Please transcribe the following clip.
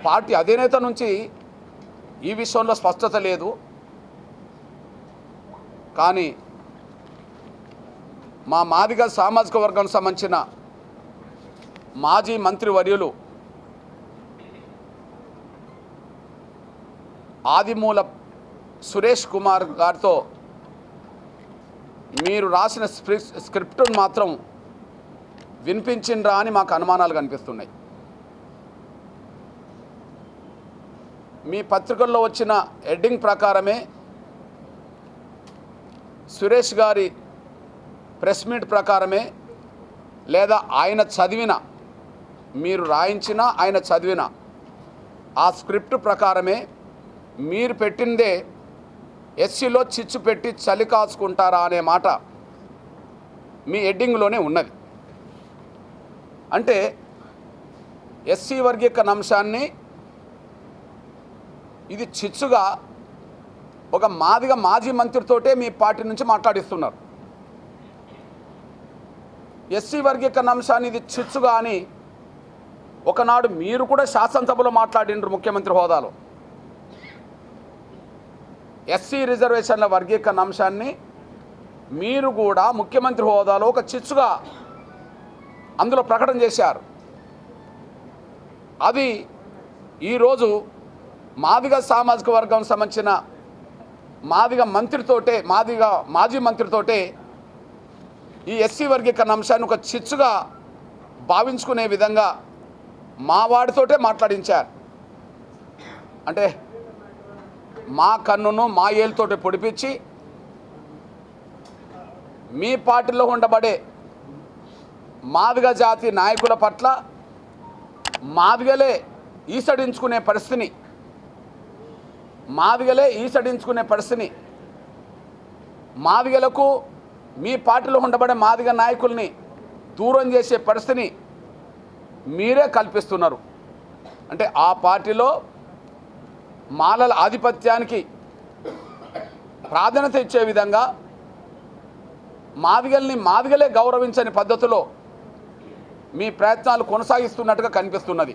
Party అధినేత నుంచి ఈ విషయంలో స్పష్టత లేదు. కానీ మా మాదిగ సామాజిక వర్గానికి సంబంధించిన మాజీ మంత్రివర్యులు ఆదిమూల సురేష్ కుమార్ గారితో మీరు రాసిన స్క్రిప్టును మాత్రం వినిపించిండ్రా అని మాకు అనుమానాలు కనిపిస్తున్నాయి. మీ పత్రికల్లో వచ్చిన హెడ్డింగ్ ప్రకారమే సురేష్ గారి ప్రెస్ మీట్ ప్రకారమే లేదా ఆయన చదివిన మీరు రాయించిన ఆయన చదివిన ఆ స్క్రిప్ట్ ప్రకారమే మీరు పెట్టిందే ఎస్సీలో చిచ్చు పెట్టి చలి కాచుకుంటారా అనే మాట మీ హెడ్డింగ్లోనే ఉన్నది. అంటే ఎస్సీ వర్గీకరణ అంశాన్ని ఇది చిచ్చుగా ఒక మాజీ మంత్రితోటే మీ పార్టీ నుంచి మాట్లాడిస్తున్నారు. ఎస్సీ వర్గీకరణ అంశాన్ని ఇది చిచ్చుగా అని ఒకనాడు మీరు కూడా శాసనసభలో మాట్లాడిండ్రు ముఖ్యమంత్రి హోదాలో. ఎస్సీ రిజర్వేషన్ల వర్గీకరణ అంశాన్ని మీరు కూడా ముఖ్యమంత్రి హోదాలో ఒక చిచ్చుగా అందులో ప్రకటన చేశారు. అది ఈరోజు మాదిగ సామాజిక వర్గం సంబంధించిన మాజీ మంత్రితోటే ఈ ఎస్సీ వర్గీకరణ అంశాన్ని ఒక చిచ్చుగా భావించుకునే విధంగా మా వాడితోటే మాట్లాడించారు. అంటే మా కన్నును మా ఏలుతోటి పొడిపించి మీ పార్టీలో ఉండబడే మాదిగ జాతి నాయకుల పట్ల మాదిగలే ఈసడించుకునే పరిస్థితిని మాదిగలకు మీ పార్టీలో ఉండబడే మాదిగ నాయకుల్ని దూరం చేసే పరిస్థితిని మీరే కల్పిస్తున్నారు. అంటే ఆ పార్టీలో మాలల ఆధిపత్యానికి ప్రాధాన్యత ఇచ్చే విధంగా మాదిగలే గౌరవించని పద్ధతిలో మీ ప్రయత్నాలు కొనసాగిస్తున్నట్టుగా కనిపిస్తున్నది.